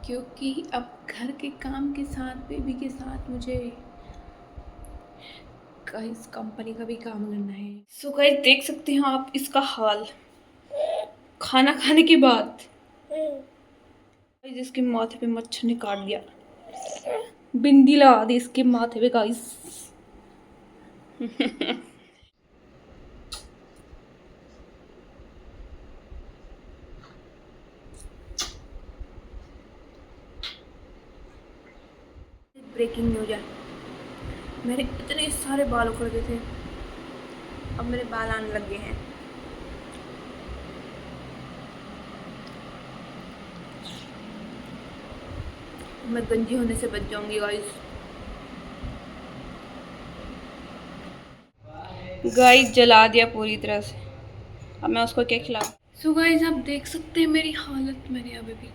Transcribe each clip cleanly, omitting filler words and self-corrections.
क्योंकि अब घर के काम के साथ बेबी के साथ मुझे इस कंपनी का भी काम करना है। सो गाइस देख सकते हैं आप इसका हाल खाना खाने के बाद। जिसके माथे पे मच्छर ने काट दिया, बिंदी लगा दी इसके माथे पे गाइस। ब्रेकिंग न्यूज है, मेरे इतने सारे बाल उखड़ गए थे, अब मेरे बाल आने लग गए हैं। मैं गंजी होने से बच जाऊंगी गाइस। गाइस जला दिया पूरी तरह से, अब मैं उसको क्या खिलाऊं। सो गाइस आप देख सकते हैं मेरी हालत, मैंने अभी भी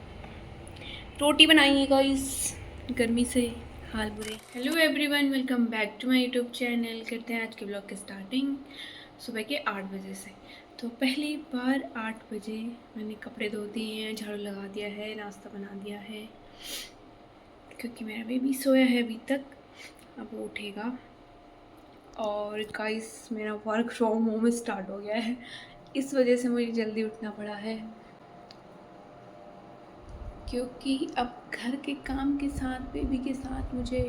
रोटी बनाई है गाइस, गर्मी से हाल बुरे। Hello everyone, welcome back to my YouTube channel. करते हैं आज के ब्लॉग की स्टार्टिंग सुबह के 8 बजे से। तो पहली बार 8 बजे मैंने कपड़े धो दिए हैं, झाड़ू लगा दिया है, नाश्ता बना दिया है, क्योंकि मेरा बेबी सोया है अभी तक, अब वो उठेगा। और गाइस मेरा वर्क फ्रॉम होम स्टार्ट हो गया है, इस वजह से मुझे जल्दी उठना पड़ा है, क्योंकि अब घर के काम के साथ बेबी के साथ मुझे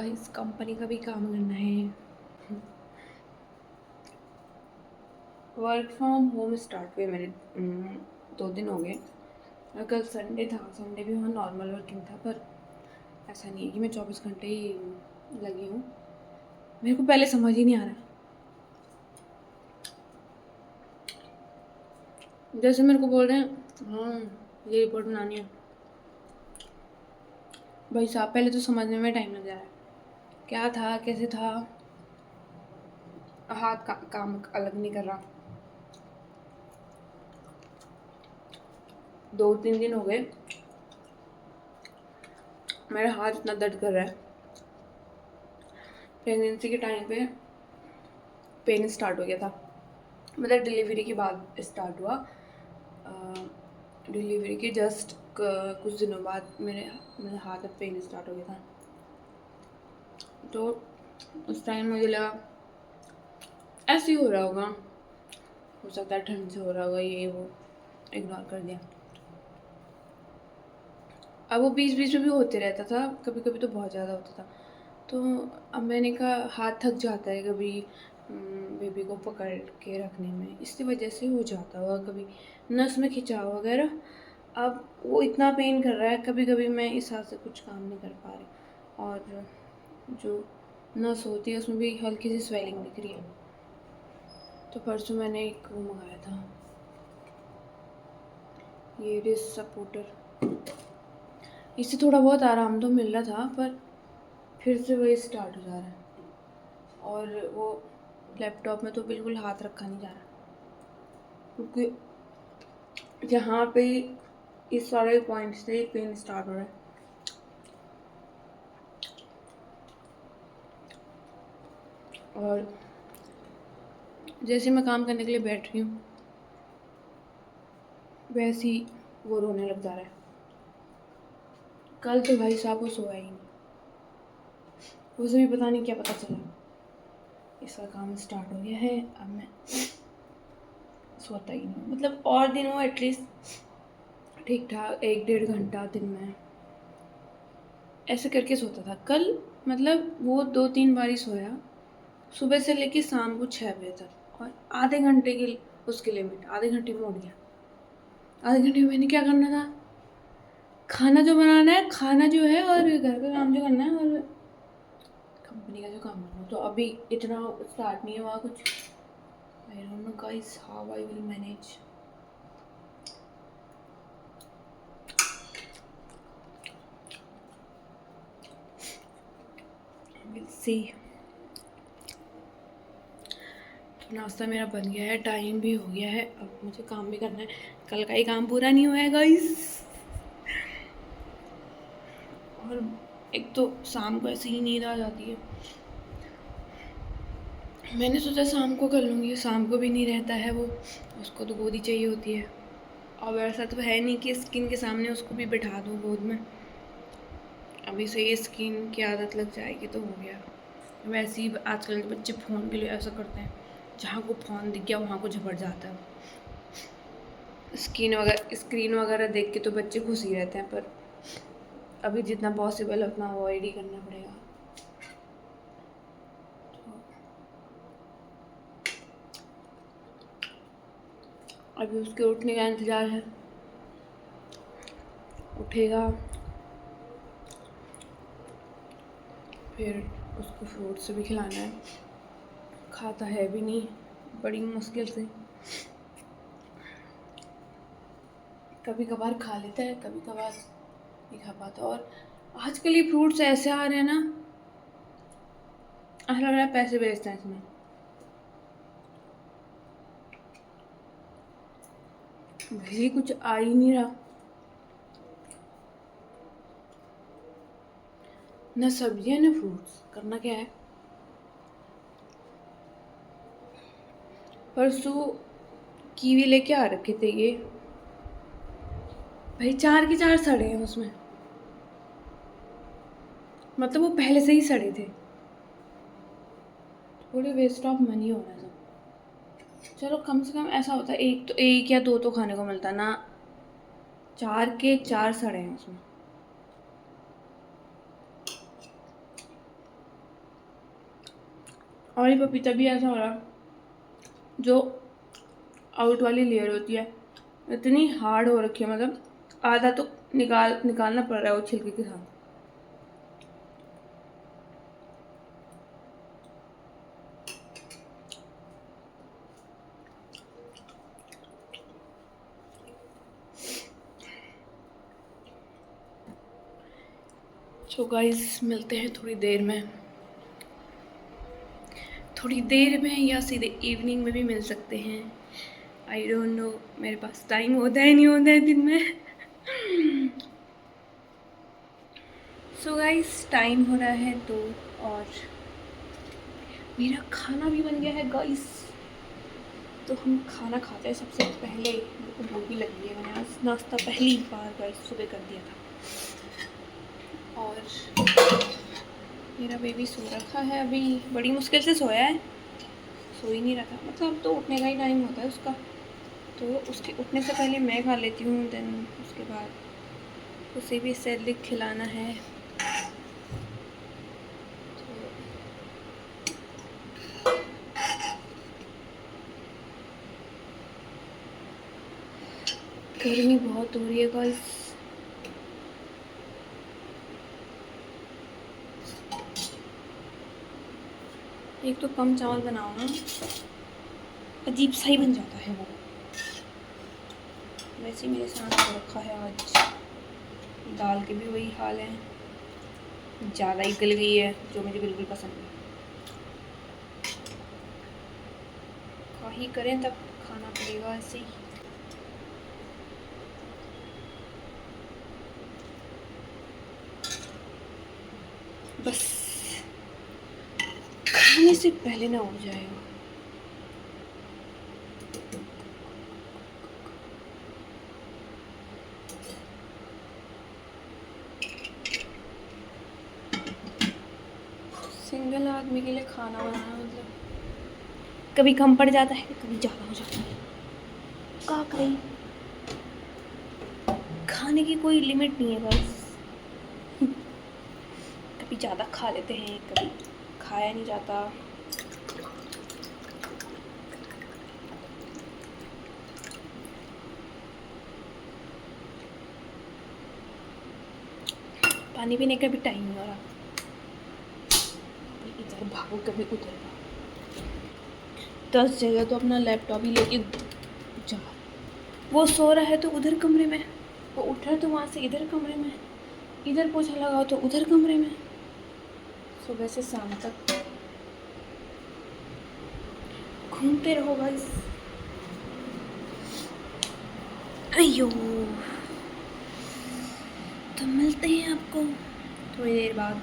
इस कंपनी का भी काम करना है। वर्क फ्रॉम होम स्टार्ट हुए मेरे 2 दिन हो गए। कल संडे था, संडे भी वहाँ नॉर्मल वर्किंग था, पर ऐसा नहीं है कि मैं 24 घंटे ही लगी हूँ। मेरे को पहले समझ ही नहीं आ रहा, जैसे मेरे को बोल रहे हैं हाँ ये रिपोर्ट बनानी है, भाई साहब पहले तो समझने में टाइम लग जा रहा है, क्या था कैसे था, हाथ का काम अलग नहीं कर रहा। 2-3 दिन हो गए मेरा हाथ इतना दर्द कर रहा है। प्रेगनेंसी के टाइम पे पेन स्टार्ट हो गया था, मतलब डिलीवरी के बाद स्टार्ट हुआ। डिलीवरी के जस्ट कुछ दिनों बाद मेरे हाथ में पेन स्टार्ट हो गया था। तो उस टाइम मुझे लगा ऐसे ही हो रहा होगा, हो सकता है ठंड से हो रहा होगा, ये वो इग्नोर कर दिया। अब वो बीच बीच में भी होते रहता था, कभी कभी तो बहुत ज़्यादा होता था। तो अब मैंने कहा हाथ थक जाता है कभी बेबी को पकड़ के रखने में, इसकी वजह से हो जाता होगा, कभी नस में खिंचाव वगैरह। अब वो इतना पेन कर रहा है, कभी कभी मैं इस हाथ से कुछ काम नहीं कर पा रही, और जो नस होती है उसमें भी हल्की सी स्वेलिंग दिख रही है। तो परसों मैंने एक वो मंगाया था, ये रिस्ट सपोर्टर, इससे थोड़ा बहुत आराम तो मिल रहा था, पर फिर से वही स्टार्ट हो जा रहा है। और वो लैपटॉप में तो बिल्कुल हाथ रखा नहीं जा रहा, क्योंकि यहाँ पे इस सारे पॉइंट से पेन स्टार्ट हो रहा है। और जैसे मैं काम करने के लिए बैठ रही हूँ वैसे ही वो रोने लग जा रहा है। कल तो भाई साहब वो सोया ही नहीं, उसे भी पता नहीं क्या पता चला, इसका काम स्टार्ट हो गया है। अब मैं सोता ही नहीं, मतलब और दिन वो एटलीस्ट ठीक ठाक 1-1.5 घंटा दिन में ऐसे करके सोता था। कल मतलब वो 2-3 बार ही सोया, सुबह से लेके शाम को 6 बजे तक, और आधे घंटे की उसकी लिमिट, आधे घंटे में उठ गया। आधे घंटे में मैंने क्या करना था, खाना जो बनाना है, खाना जो है, और घर का काम जो करना है, और कंपनी का जो काम करना है। तो अभी इतना स्टार्ट नहीं हुआ कुछ। I don't know guys how I will manage. Will see. नाश्ता मेरा बन गया है, टाइम भी हो गया है, अब मुझे काम भी करना है, कल का ही काम पूरा नहीं हुआ है गाइस। और एक तो शाम को ऐसे ही नींद आ जाती है, मैंने सोचा शाम को कर लूँगी, शाम को भी नहीं रहता है वो, उसको तो गोदी चाहिए होती है। और वैसा तो है नहीं कि स्किन के सामने उसको भी बिठा दूँ गोद में। अभी से ये स्किन की आदत लग जाएगी तो हो गया। वैसे ही आजकल के बच्चे फ़ोन के लिए ऐसा करते हैं, जहाँ को फ़ोन दिख गया वहाँ को झपट जाता है। स्क्रीन वगैरह देख के तो बच्चे खुश ही रहते हैं, पर अभी जितना पॉसिबल है उतना अवॉइड ही करना पड़ेगा। अभी उसके उठने का इंतज़ार है, उठेगा फिर उसको फ्रूट्स भी खिलाना है। खाता है भी नहीं, बड़ी मुश्किल से, कभी कभार खा लेता है, कभी कभार नहीं खा पाता। और आजकल ये फ्रूट्स ऐसे आ रहे हैं ना, ऐसा लग रहा है पैसे बेचते हैं इसमें। भाई कुछ आ ही नहीं रहा, ना सब्जियां ना फ्रूट्स, करना क्या है। परसों कीवी लेके आ रखे थे ये, भाई 4 के 4 सड़े हैं उसमें, मतलब वो पहले से ही सड़े थे। थोड़े वेस्ट ऑफ मनी हो रहा है सब। चलो कम से कम ऐसा होता है एक या दो तो खाने को मिलता ना, 4 के 4 सड़े हैं उसमें। और ये पपीता भी ऐसा हो रहा, जो आउट वाली लेयर होती है इतनी हार्ड हो रखी है, मतलब आधा तो निकालना पड़ रहा है वो छिलके के साथ। सो गाइस मिलते हैं थोड़ी देर में या सीधे इवनिंग में भी मिल सकते हैं, आई डोंट नो। मेरे पास टाइम होता है नहीं होता है दिन में। सो गाइस टाइम हो रहा है 2 और मेरा खाना भी बन गया है गाइस। तो हम खाना खाते हैं सबसे पहले। मेरे को भूख भी लगी है, मैंने आज नाश्ता पहली बार गाइस सुबह कर दिया था। और मेरा बेबी सो रखा है, अभी बड़ी मुश्किल से सोया है, सो ही नहीं रहा था। मतलब अब तो उठने का ही टाइम होता है उसका, तो उसके उठने से पहले मैं खा लेती हूँ, देन उसके बाद उसे भी सैलेड खिलाना है। गर्मी बहुत हो रही है गाइस। एक तो कम चावल बनाओ ना, अजीब सा ही बन जाता है वो। वैसे मेरे साथ हो रखा है आज, दाल के भी वही हाल है, ज़्यादा ही गल गई है, जो मुझे बिल्कुल पसंद नहीं। क्या ही करें, तब खाना पड़ेगा ऐसे ही। बस खाने से पहले ना उठ जाएगा। सिंगल आदमी के लिए खाना बनाना मतलब कभी कम पड़ जाता है, कभी ज़्यादा हो जाता है। क्या करें, खाने की कोई लिमिट नहीं है बस। कभी ज़्यादा खा लेते हैं, कभी खाया नहीं जाता। पानी पीने का भी टाइम नहीं हो रहा, इधर भागो कभी उधर भागो। 10 जगह तो अपना लैपटॉप ही लेके जा। वो सो रहा है तो उधर कमरे में, वो उठ रहा है तो वहाँ से इधर कमरे में, इधर पोछा लगाओ तो उधर कमरे में। सुबह से शाम तक घूमते रहो गाइस। अयो, तो मिलते हैं आपको थोड़ी देर बाद,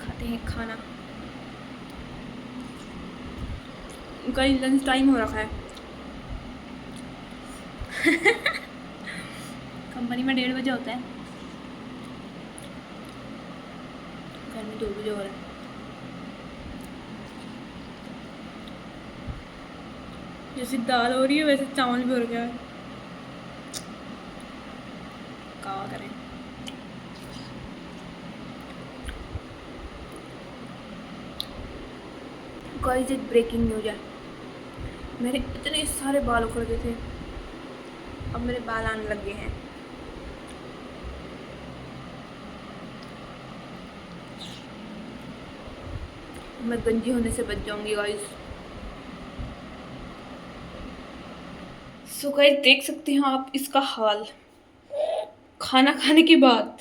खाते हैं खाना। गाइस लंच टाइम हो रखा है, कंपनी में 1:30 बजे होता है, घर में 2 बजे हो रहा है। जैसे दाल हो रही है वैसे चावल भी हो गया है, क्या करें। गाइस एक ब्रेकिंग न्यूज है, मेरे इतने सारे बाल उखड़ गए थे, अब मेरे बाल आने लग गए हैं। मैं गंजी होने से बच जाऊंगी गाइस। सो गाइस देख सकते हैं आप इसका हाल खाना खाने के बाद।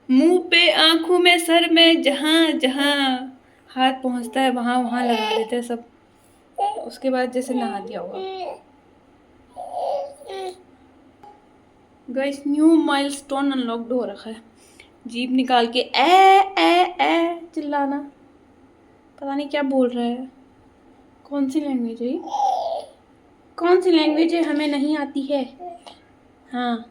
मुंह पे, आंखों में, सर में, जहाँ जहाँ हाथ पहुंचता है वहाँ वहाँ लगा देते हैं सब, उसके बाद जैसे नहा दिया होगा। गाइस न्यू माइलस्टोन अनलॉक्ड हो रखा है, जीभ निकाल के ए चिल्लाना, पता नहीं क्या बोल रहा है, कौन सी लैंग्वेज है, कौन सी लैंग्वेज है, हमें नहीं आती है। हाँ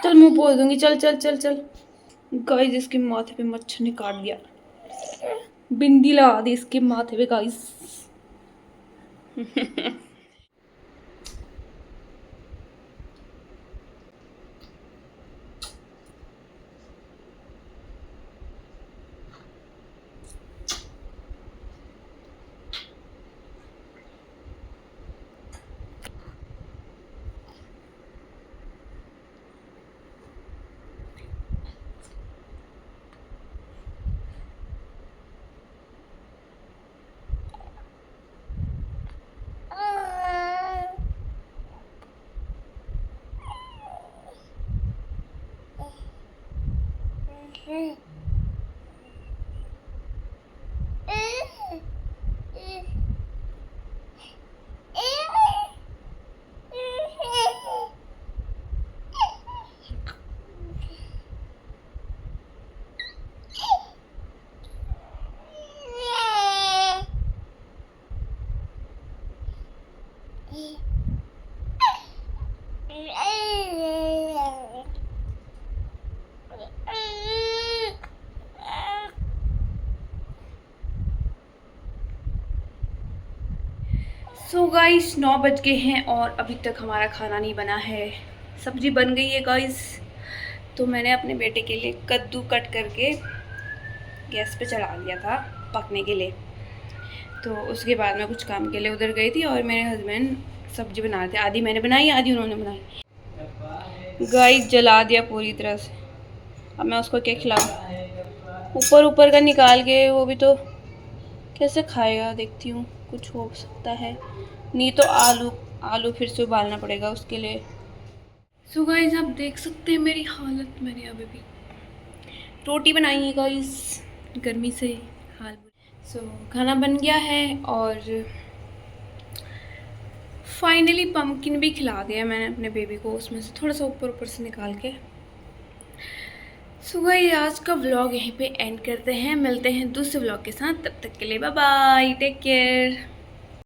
चल मुंह पोंछ दूंगी, चल चल चल चल। गाइस इसके माथे पे मच्छर ने काट दिया, बिंदी लगा दी इसके माथे पे गाइस। सो गाइस 9 बज गए हैं और अभी तक हमारा खाना नहीं बना है। सब्जी बन गई है गाइस, तो मैंने अपने बेटे के लिए कद्दू कट करके गैस पे चढ़ा दिया था पकने के लिए। तो उसके बाद मैं कुछ काम के लिए उधर गई थी और मेरे हस्बैंड सब्जी बना रहे थे, आधी मैंने बनाई आधी उन्होंने बनाई। गाइस जला दिया पूरी तरह से, अब मैं उसको क्या खिलाऊं, ऊपर ऊपर का निकाल के, वो भी तो कैसे खाएगा, देखती हूँ कुछ हो सकता है, नहीं तो आलू फिर से उबालना पड़ेगा उसके लिए। सो गाइस आप देख सकते हैं मेरी हालत, मैंने अभी भी रोटी बनाई है गाइस, गर्मी से हाल। सो खाना बन गया है और फाइनली पम्पकिन भी खिला दिया मैंने अपने बेबी को, उसमें से थोड़ा सा ऊपर ऊपर से निकाल के। सो गाइस आज का व्लॉग यहीं पे एंड करते हैं, मिलते हैं दूसरे व्लॉग के साथ, तब तक के लिए बाय बाय, टेक केयर।